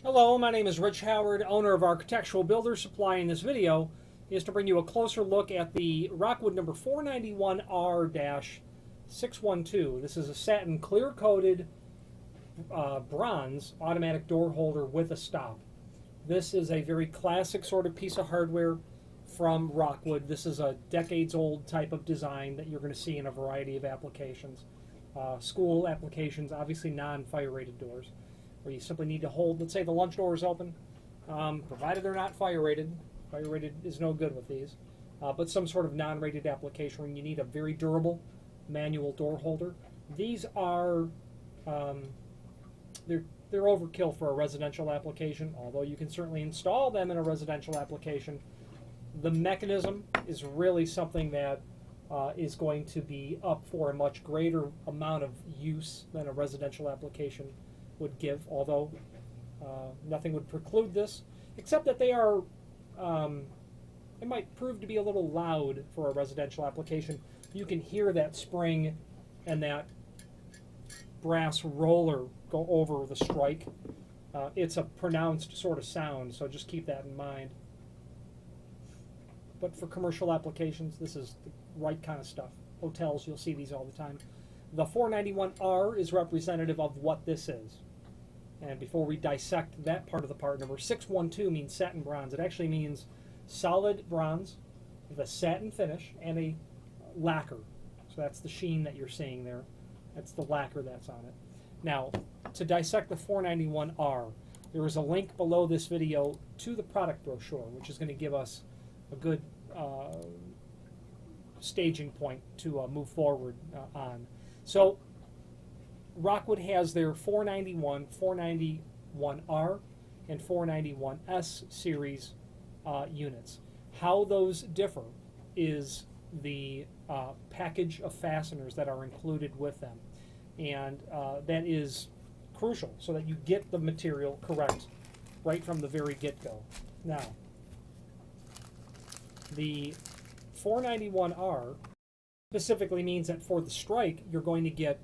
Hello, my name is Rich Howard, owner of Architectural Builders Supply. In this video is to bring you a closer look at the Rockwood number 491R-612. This is a satin clear-coated bronze automatic door holder with a stop. This is a very classic sort of piece of hardware from Rockwood. This is a decades-old type of design that you're going to see in a variety of applications. School applications, obviously non-fire rated doors, where you simply need to hold, let's say the lunch door is open, provided they're not fire rated. Fire rated is no good with these, but some sort of non-rated application where you need a very durable manual door holder. These are, they're overkill for a residential application, although you can certainly install them in a residential application. The mechanism is really something that is going to be up for a much greater amount of use than a residential application would give, although nothing would preclude this, except that they are, it might prove to be a little loud for a residential application. You can hear that spring and that brass roller go over the strike. It's a pronounced sort of sound, so just keep that in mind. But for commercial applications, this is the right kind of stuff. Hotels, you'll see these all the time. The 491R is representative of what this is. And before we dissect that part of the part number, 612 means satin bronze. It actually means solid bronze with a satin finish and a lacquer. So that's the sheen that you're seeing there. That's the lacquer that's on it. Now, to dissect the 491R, there is a link below this video to the product brochure, which is going to give us a good staging point to move forward on. So Rockwood has their 491, 491R, and 491S series units. How those differ is the package of fasteners that are included with them. And that is crucial so that you get the material correct right from the very get-go. Now, the 491R specifically means that for the strike, you're going to get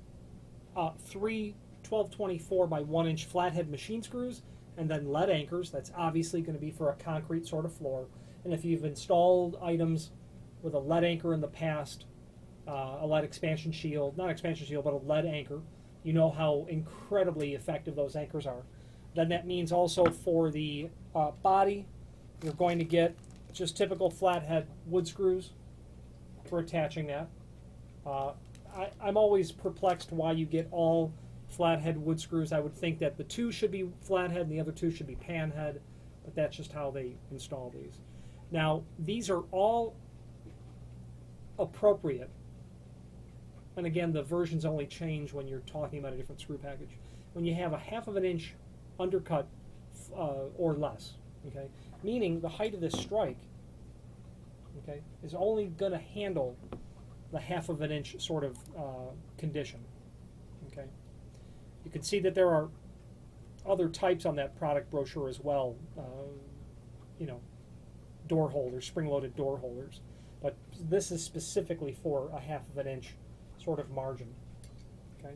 three 1224 by 1 inch flathead machine screws and then lead anchors. That's obviously going to be for a concrete sort of floor. And if you've installed items with a lead anchor in the past, a lead expansion shield, not expansion shield, but a lead anchor, you know how incredibly effective those anchors are. Then that means also for the body, you're going to get just typical flathead wood screws for attaching that. I'm always perplexed why you get all flathead wood screws. I would think that the two should be flathead and the other two should be panhead, but that's just how they install these. Now, these are all appropriate, and again, the versions only change when you're talking about a different screw package. When you have a 1/2 of an inch undercut or less, okay, meaning the height of this strike, okay, is only going to handle the 1/2 of an inch sort of condition. Okay, you can see that there are other types on that product brochure as well. You know, door holders, spring-loaded door holders, but this is specifically for a 1/2 of an inch sort of margin. Okay,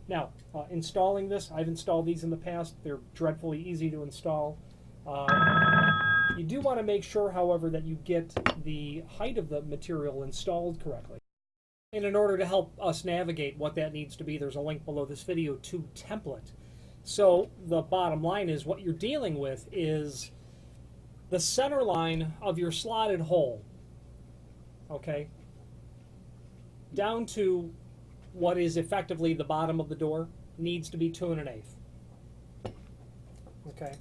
now installing this, I've installed these in the past. They're dreadfully easy to install. You do want to make sure, however, that you get the height of the material installed correctly. And in order to help us navigate what that needs to be, there's a link below this video to template. So the bottom line is what you're dealing with is the center line of your slotted hole, okay, down to what is effectively the bottom of the door needs to be 2 1/8. Okay.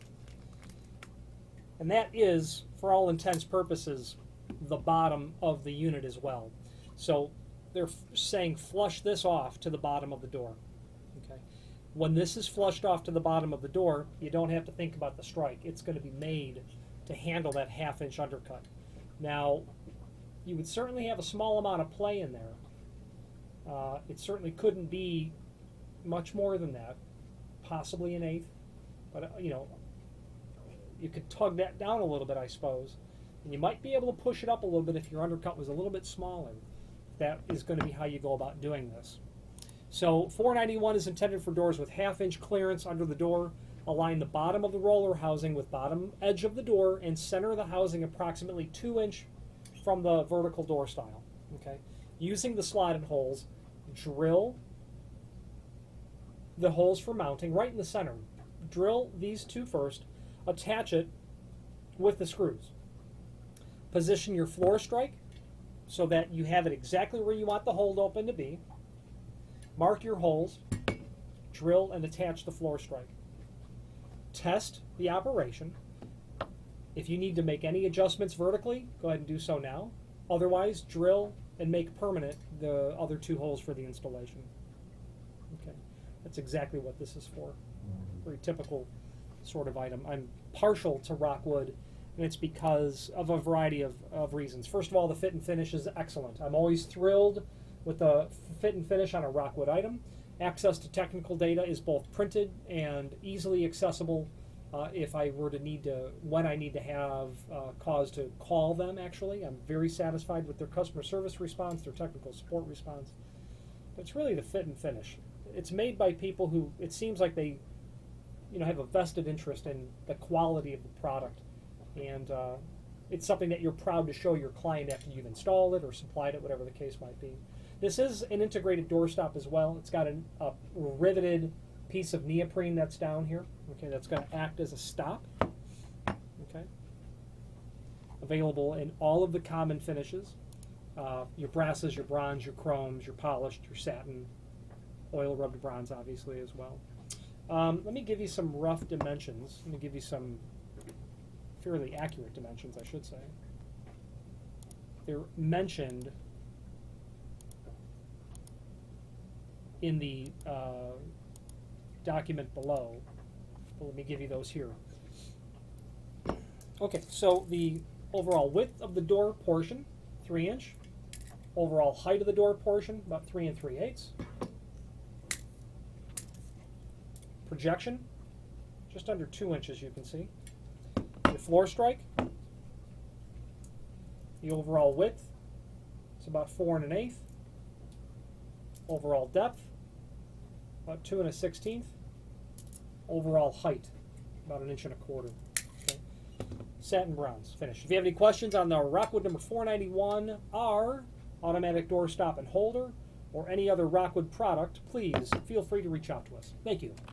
And that is, for all intents and purposes, the bottom of the unit as well. So they're saying flush this off to the bottom of the door. Okay. When this is flushed off to the bottom of the door, you don't have to think about the strike. It's going to be made to handle that 1/2 inch undercut. Now, you would certainly have a small amount of play in there. It certainly couldn't be much more than that, possibly 1/8, but you know, you could tug that down a little bit, I suppose, and you might be able to push it up a little bit if your undercut was a little bit smaller. That is going to be how you go about doing this. So 491 is intended for doors with 1/2 inch clearance under the door. Align the bottom of the roller housing with bottom edge of the door and center the housing approximately 2 inch from the vertical door stile. Okay? Using the slotted holes, drill the holes for mounting right in the center. Drill these two first, attach it with the screws. Position your floor strike so that you have it exactly where you want the hold open to be. Mark your holes, drill and attach the floor strike. Test the operation. If you need to make any adjustments vertically, go ahead and do so now. Otherwise, drill and make permanent the other two holes for the installation. Okay, that's exactly what this is for. Very typical sort of item. I'm partial to Rockwood, and it's because of a variety of reasons. First of all, the fit and finish is excellent. I'm always thrilled with the fit and finish on a Rockwood item. Access to technical data is both printed and easily accessible if I were to need to, when I need to have cause to call them, actually. I'm very satisfied with their customer service response, their technical support response. But it's really the fit and finish. It's made by people who, it seems like they have a vested interest in the quality of the product. And it's something that you're proud to show your client after you've installed it or supplied it, whatever the case might be. This is an integrated doorstop as well. It's got a riveted piece of neoprene that's down here. Okay, that's going to act as a stop. Okay, available in all of the common finishes: your brasses, your bronze, your chromes, your polished, your satin, oil rubbed bronze, obviously as well. Let me give you some rough dimensions. Let me give you some fairly accurate dimensions, I should say. They're mentioned in the document below. But let me give you those here. Okay, so the overall width of the door portion, 3 inch. Overall height of the door portion, about 3 3/8. Projection, just under 2 inches, you can see. The floor strike, the overall width, it's about 4 1/8. Overall depth, about 2 1/16. Overall height, about 1 1/4 inches. Okay. Satin bronze finish. If you have any questions on the Rockwood number 491R automatic door stop and holder or any other Rockwood product, please feel free to reach out to us. Thank you.